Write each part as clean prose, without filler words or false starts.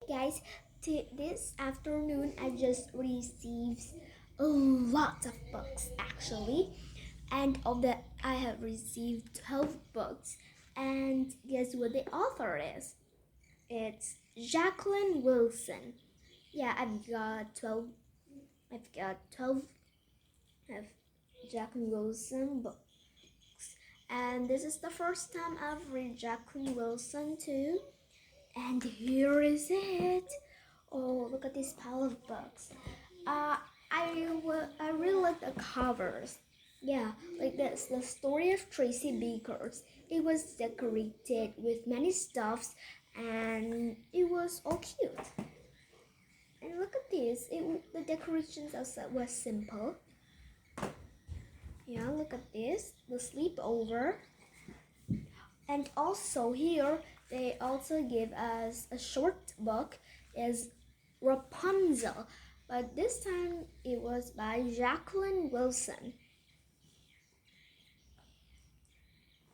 guys, this afternoon I just received a lot of books actually, and of that I have received 12 books. And guess what the author is? It's Jacqueline Wilson. Yeah, I've got 12 of Jacqueline Wilson books. And this is the first time I've read Jacqueline Wilson too. And here is it. Oh, look at this pile of books. I really like the covers. Yeah, like this, the story of Tracy Bakers. It was decorated with many stuffs, and it was all cute. And look at this. The decorations outside was simple. Yeah, look at this. The sleepover. And also here, they also give us a short book is Rapunzel, but this time it was by Jacqueline Wilson.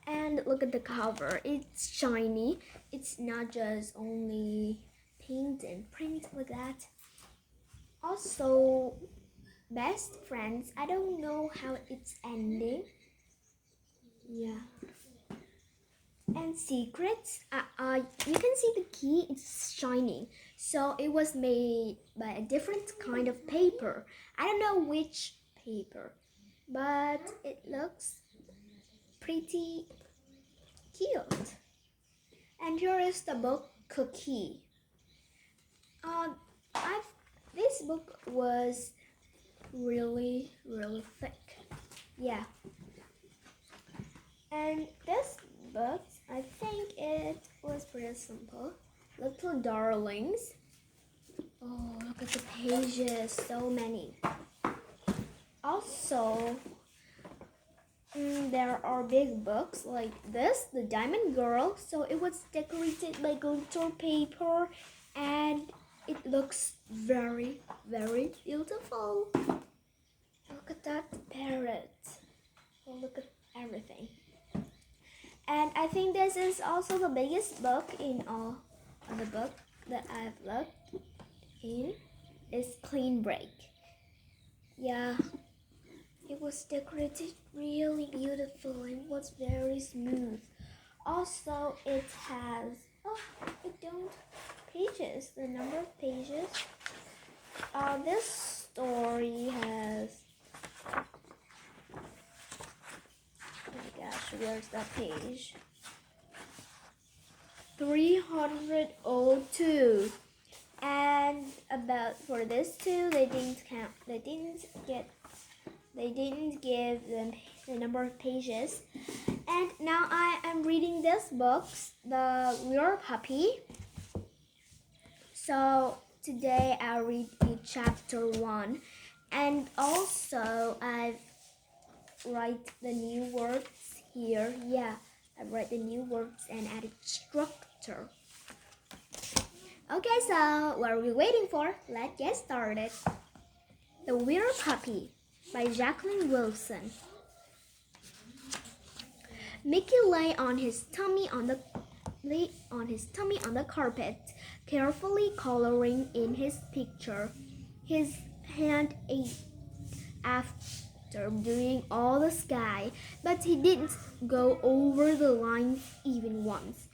And look at the cover. It's shiny. It's not just only paint and print like that. Also, best friends. I don't know how it's ending. Yeah. And secrets, you can see the key, it's shining. So it was made by a different kind of paper. I don't know which paper, but it looks pretty cute. And here is the book Cookie. This book was really thick. Yeah. And this book, I think it was pretty simple. Little darlings. Oh, look at the pages, so many. Also, there are big books like this, The Diamond Girl. So it was decorated by glitter paper, and it looks very beautiful. Look at that parrot. Oh, look at everything. And I think this is also the biggest book in all of the book that I've looked in is Clean Break. Yeah, it was decorated really beautiful and was very smooth. Also, it has pages, the number of pages. This story has, oh my gosh, where's that page? 302. And about for this too, they didn't give them the number of pages. And now I am reading this book, the Werepuppy. So today I'll read chapter 1, and also I write the new words here. Yeah, I write the new words and added structure. Okay, so what are we waiting for? Let's get started. The Werepuppy by Jacqueline Wilson. Mickey lay on his tummy on the carpet, carefully coloring in his picture. His hand ached after doing all the sky, but he didn't go over the lines even once.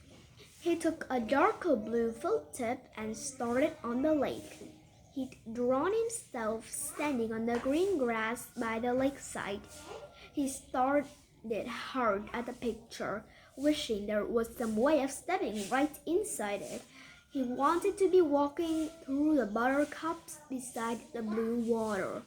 He took a darker blue felt tip and started on the lake. He'd drawn himself standing on the green grass by the lakeside. He stared hard at the picture, wishing there was some way of stepping right inside it. He wanted to be walking through the buttercups beside the blue water.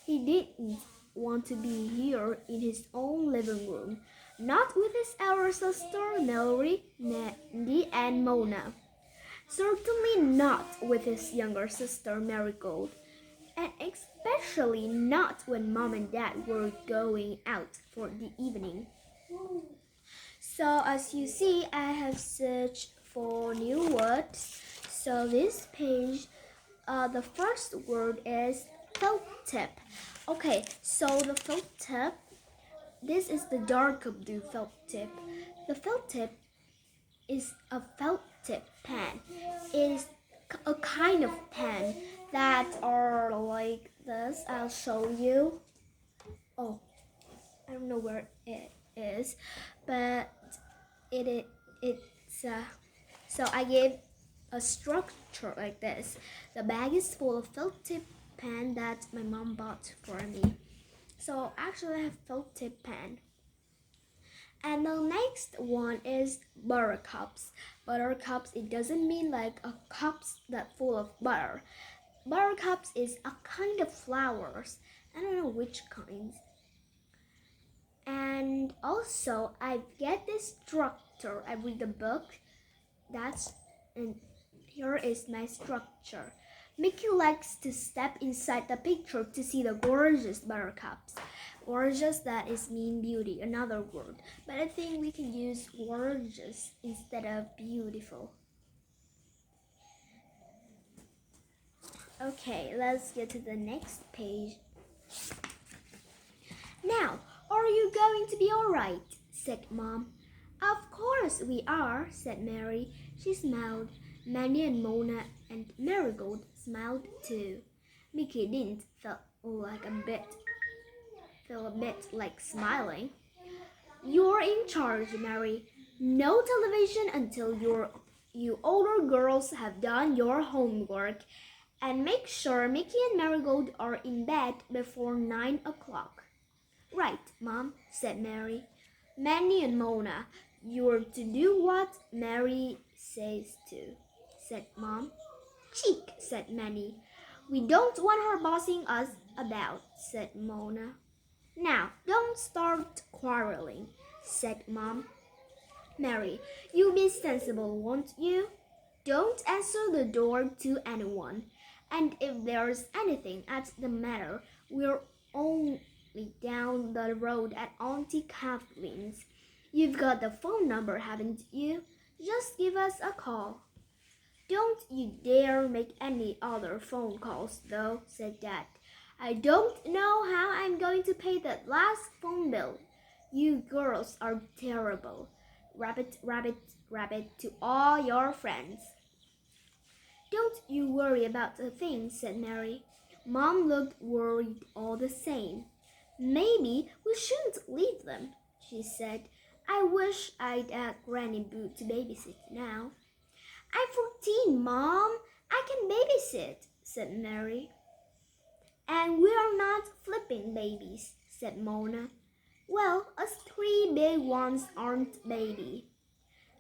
He didn't want to be here in his own living room, not with his elder sister Mallory, Mandy, and Mona. Certainly not with his younger sister Marigold, and especially not when Mom and Dad were going out for the evening. So as you see, I have searched for new words. So this page, the first word is felt tip. Okay, so the felt tip, this is the dark blue felt tip. The felt tip is a felt tip pen. It is a kind of pen that are like this. I'll show you. Oh, I don't know where it is, but it's so I gave a structure like this. The bag is full of felt tip pen that my mom bought for me. So actually I have felt tip pen. And the next one is buttercups. Buttercups, it doesn't mean like a cups that full of butter. Buttercups is a kind of flowers. I don't know which kinds. And also I get this structure. I read the book. And here is my structure. Mickey likes to step inside the picture to see the gorgeous buttercups. Gorgeous, that is mean beauty, another word. But I think we can use gorgeous instead of beautiful. Okay, let's get to the next page. Now, are you going to be alright? Said Mom. Of course we are, said Mary. She smiled. Mandy and Mona and Marigold smiled too. Mickey didn't feel a bit like smiling. You're in charge, Mary. No television until you older girls have done your homework. And make sure Mickey and Marigold are in bed before 9 o'clock. Right, Mom, said Mary. Mandy and Mona, you're to do what Mary says to, said Mom. Cheek, said Mandy. We don't want her bossing us about, said Mona. Now, don't start quarreling, said Mom. Mary, you'll be sensible, won't you? Don't answer the door to anyone. And if there's anything at the matter, we're only down the road at Auntie Kathleen's. You've got the phone number, haven't you? Just give us a call. Don't you dare make any other phone calls, though, said Dad. I don't know how I'm going to pay that last phone bill. You girls are terrible. Rabbit, rabbit, rabbit to all your friends. Don't you worry about a thing, said Mary. Mom looked worried all the same. Maybe we shouldn't leave them, she said. I wish I'd Granny Boo to babysit now. I'm 14, Mom. I can babysit, said Mary. And we're not flipping babies, said Mona. Well, us 3 big ones aren't baby.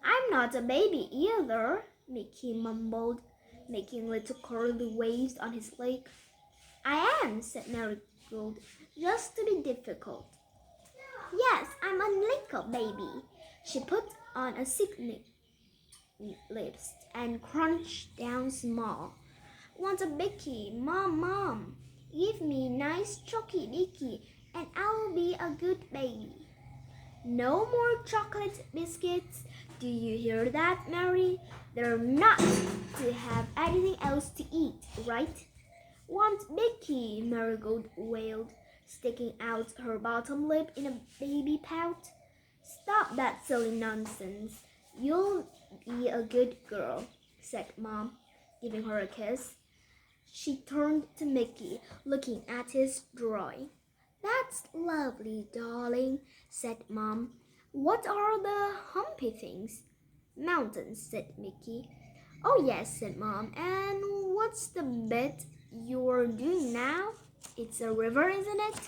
I'm not a baby either, Mickey mumbled, making little curly waves on his leg. I am, said Marigold, just to be difficult. Yes, I'm a little baby. She put on a sickening lips and crunched down small. Want a bicky, Mom. Give me nice chocky bicky and I'll be a good baby. No more chocolate biscuits. Do you hear that, Mary? They're not to have anything else to eat, right? Want bicky, Marigold wailed, sticking out her bottom lip in a baby pout. Stop that silly nonsense. You'll be a good girl, said Mom, giving her a kiss. She turned to Mickey, looking at his drawing. That's lovely, darling, said Mom. What are the humpy things? Mountains, said Mickey. Oh, yes, said Mom. And what's the bit you're doing now? It's a river, isn't it?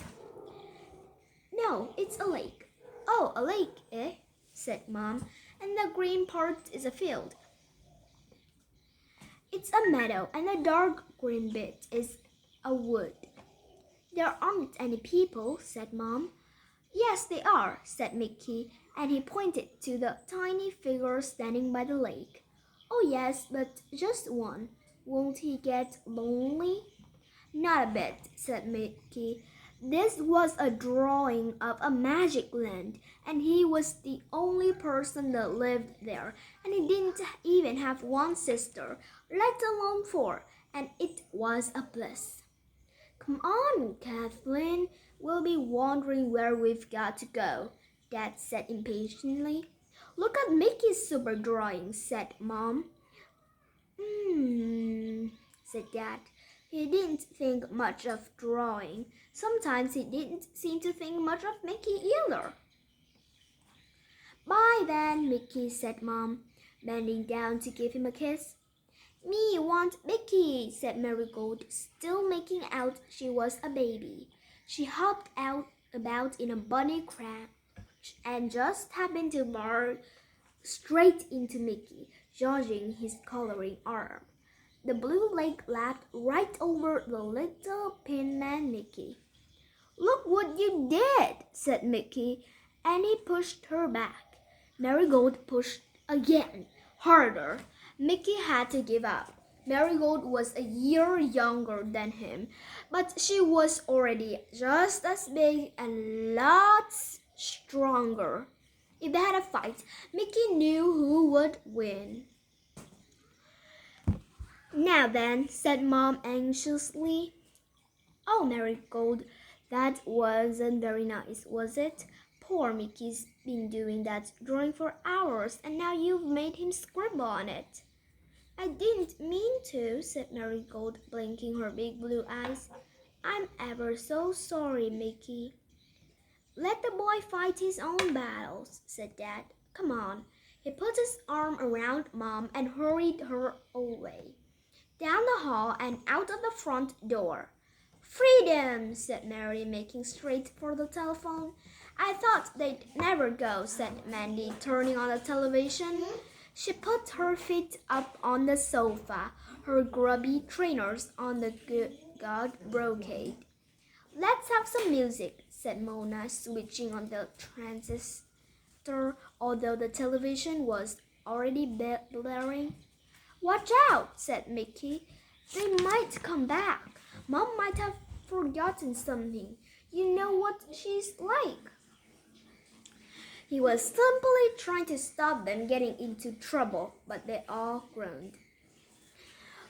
No, it's a lake. Oh, a lake, eh? Said Mom. And the green part is a field. It's a meadow, and the dark green bit is a wood. There aren't any people, said Mom. Yes, they are, said Mickey, and he pointed to the tiny figure standing by the lake. Oh, yes, but just one. Won't he get lonely? Not a bit, said Mickey. This was a drawing of a magic land, and he was the only person that lived there, and he didn't even have one sister, let alone 4, and it was a bliss. Come on, Kathleen, we'll be wondering where we've got to go, Dad said impatiently. Look at Mickey's super drawing, said Mom. said Dad. He didn't think much of drawing. Sometimes he didn't seem to think much of Mickey either. Bye then, Mickey, said Mom, bending down to give him a kiss. Me want Mickey, said Marigold, still making out she was a baby. She hopped out about in a bunny crouch and just happened to barge straight into Mickey, dodging his coloring arm. The blue leg lapped right over the little pin man Mickey. Look what you did, said Mickey, and he pushed her back. Marigold pushed again, harder. Mickey had to give up. Marigold was a year younger than him, but she was already just as big and lots stronger. If they had a fight, Mickey knew who would win. Now then, said Mom anxiously. Oh, Marigold, that wasn't very nice, was it? Poor Mickey's been doing that drawing for hours, and now you've made him scribble on it. I didn't mean to, said Marigold, blinking her big blue eyes. I'm ever so sorry, Mickey. Let the boy fight his own battles, said Dad. Come on. He put his arm around Mom and hurried her away, down the hall and out of the front door. Freedom, said Mary, making straight for the telephone. I thought they'd never go, said Mandy, turning on the television. She put her feet up on the sofa, her grubby trainers on the god brocade. Let's have some music, said Mona, switching on the transistor, although the television was already blaring. Watch out, said Mickey. They might come back. Mom might have forgotten something. You know what she's like. He was simply trying to stop them getting into trouble, but they all groaned.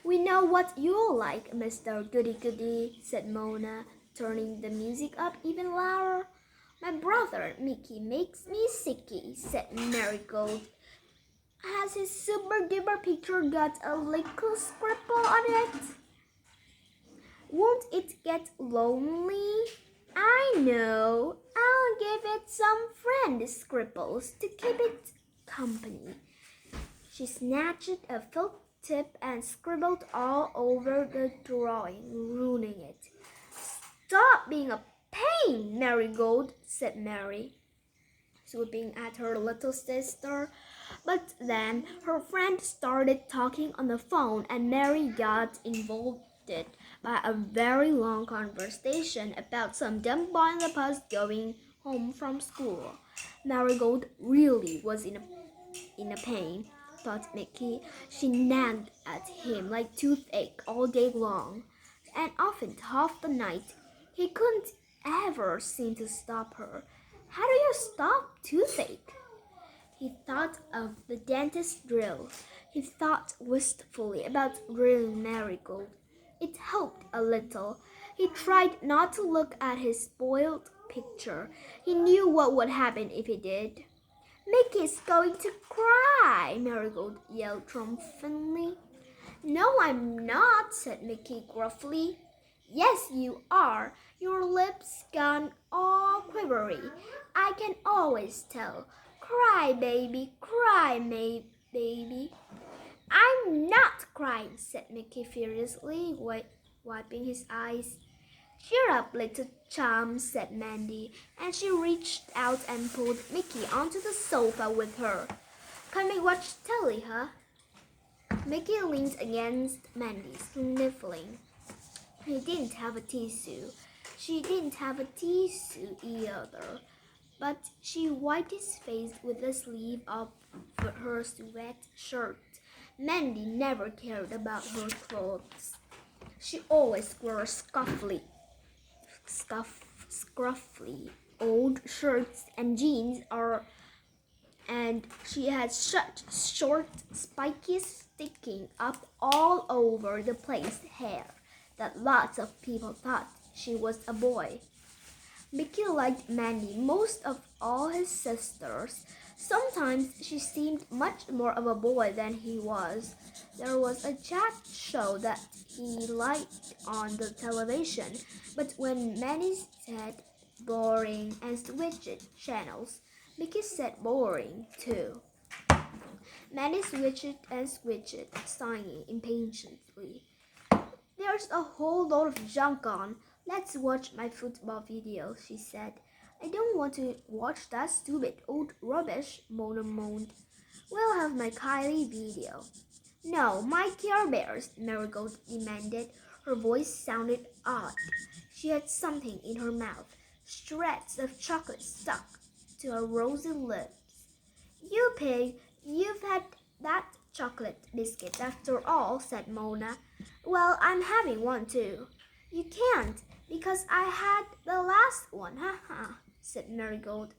We know what you're like, Mr. Goody-Goody, said Mona, turning the music up even louder. My brother, Mickey, makes me sicky, said Marigold. Has his super-duper picture got a little scribble on it? Won't it get lonely? I know. I'll give it some friend scribbles to keep it company. She snatched a felt tip and scribbled all over the drawing, ruining it. Stop being a pain, Marigold, said Mary, swooping at her little sister. But then her friend started talking on the phone and Mary got involved by a very long conversation about some dumb boy on the bus going home from school. Marigold really was in a pain, thought Mickey. She nagged at him like toothache all day long, and often half the night. He couldn't ever seem to stop her. How do you stop toothache? He thought of the dentist drill. He thought wistfully about drilling Marigold. It helped a little. He tried not to look at his spoiled picture. He knew what would happen if he did. Mickey's going to cry, Marigold yelled triumphantly. No, I'm not, said Mickey gruffly. Yes, you are. Your lips gone all quivery. I can always tell. Cry, baby, baby. I'm not crying, said Mickey furiously, wiping his eyes. Cheer up, little chum, said Mandy, and she reached out and pulled Mickey onto the sofa with her. Can we watch telly, huh? Mickey leaned against Mandy, sniffling. He didn't have a tissue. She didn't have a tissue either, but she wiped his face with the sleeve of her sweat shirt. Mandy never cared about her clothes. She always wore scruffy old shirts and jeans, and she had such short, spiky, sticking up all over the place hair that lots of people thought she was a boy. Mickey liked Mandy most of all his sisters, Sometimes she seemed much more of a boy than he was. There was a chat show that he liked on the television, but when Manny said boring and switched channels, Mickey said boring too. Manny switched and switched, sighing impatiently. There's a whole lot of junk on. Let's watch my football video, she said. I don't want to watch that stupid old rubbish, Mona moaned. We'll have my Kylie video. No, my Care Bears, Marigold demanded. Her voice sounded odd. She had something in her mouth, shreds of chocolate stuck to her rosy lips. You pig, you've had that chocolate biscuit after all, said Mona. Well, I'm having one too. You can't, because I had the last one, haha, said Marigold.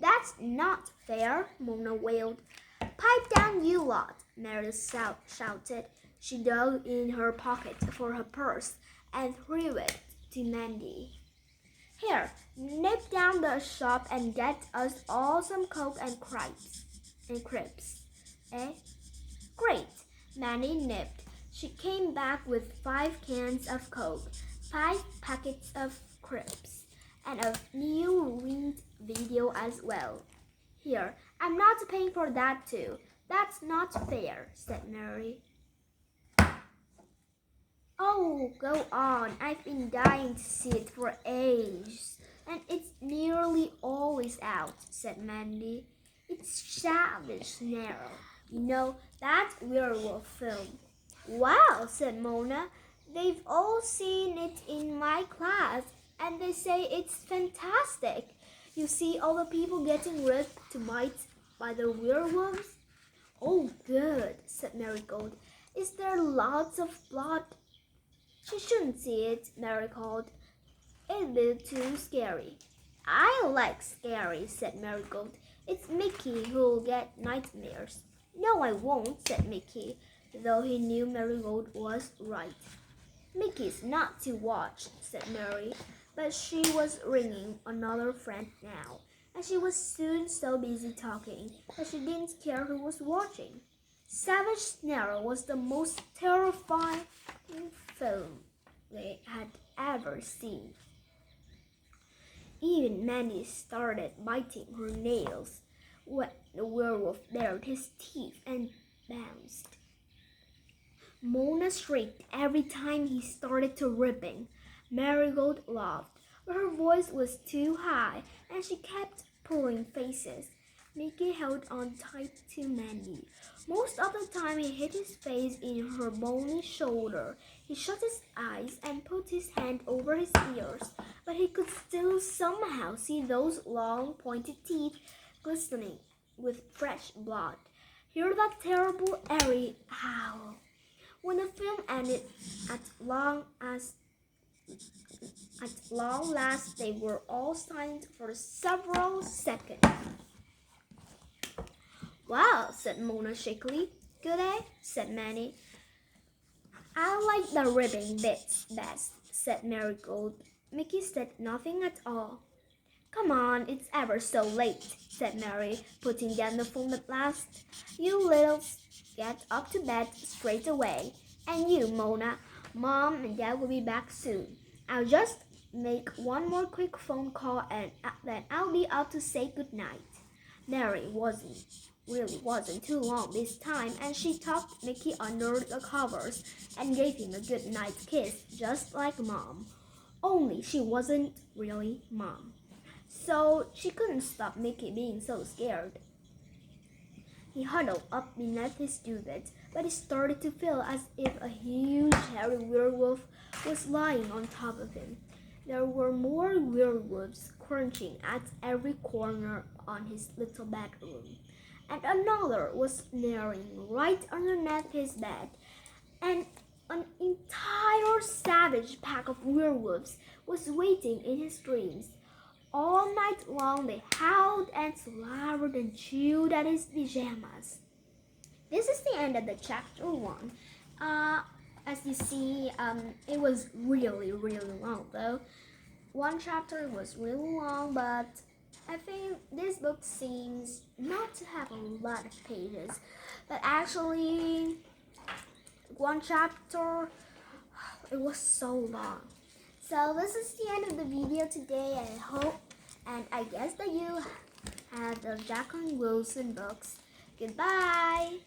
That's not fair, Mona wailed. Pipe down, you lot, Meredith shouted. She dug in her pocket for her purse and threw it to Mandy. Here, nip down the shop and get us all some Coke and crepes. Eh? Great, Mandy nipped. She came back with 5 cans of Coke, 5 packets of crepes, and a new ringed video as well. Here, I'm not paying for that too. That's not fair, said Mary. Oh, go on. I've been dying to see it for ages. And it's nearly always out, said Mandy. It's savage narrow. You know, that werewolf film. Wow, said Mona. They've all seen it in my class, and they say it's fantastic. You see all the people getting ripped to bite by the werewolves? Oh, good, said Marigold. Is there lots of blood? She shouldn't see it, Mary called. It'd be too scary. I like scary, said Marigold. It's Mickey who'll get nightmares. No, I won't, said Mickey, though he knew Marigold was right. Mickey's not to watch, said Mary, but she was ringing another friend now, and she was soon so busy talking that she didn't care who was watching. Savage Snarl was the most terrifying film they had ever seen. Even Mandy started biting her nails when the werewolf bared his teeth and bounced. Mona shrieked every time he started to ripping. Marigold laughed, but her voice was too high, and she kept pulling faces. Mickey held on tight to Mandy. Most of the time he hid his face in her bony shoulder. He shut his eyes and put his hand over his ears, but he could still somehow see those long pointed teeth glistening with fresh blood. Hear that terrible airy howl. When the film ended, at long last they were all silent for several seconds. Wow, said Mona shakily. Good, eh? Said Manny. I like the ribbing bits best, said Marigold. Mickey said nothing at all. Come on, it's ever so late, said Mary, putting down the phone at last. You littles, get up to bed straight away. And you, Mona, Mom and Dad will be back soon. I'll just make one more quick phone call and then I'll be out to say good night. Mary really wasn't too long this time, and she tucked Mickey under the covers and gave him a good night kiss, just like Mom. Only she wasn't really Mom. So she couldn't stop Mickey being so scared. He huddled up beneath his duvet, but it started to feel as if a huge hairy werewolf was lying on top of him. There were more werewolves crunching at every corner on his little bedroom, and another was snaring right underneath his bed, and an entire savage pack of werewolves was waiting in his dreams. All night long they howled and slavered and chewed at his pajamas. This is the end of the chapter 1. As you see, it was really long though. One chapter was really long, but I think this book seems not to have a lot of pages, but actually one chapter, it was so long. So this is the end of the video today. I hope and I guess that you have the Jacqueline Wilson books. Goodbye!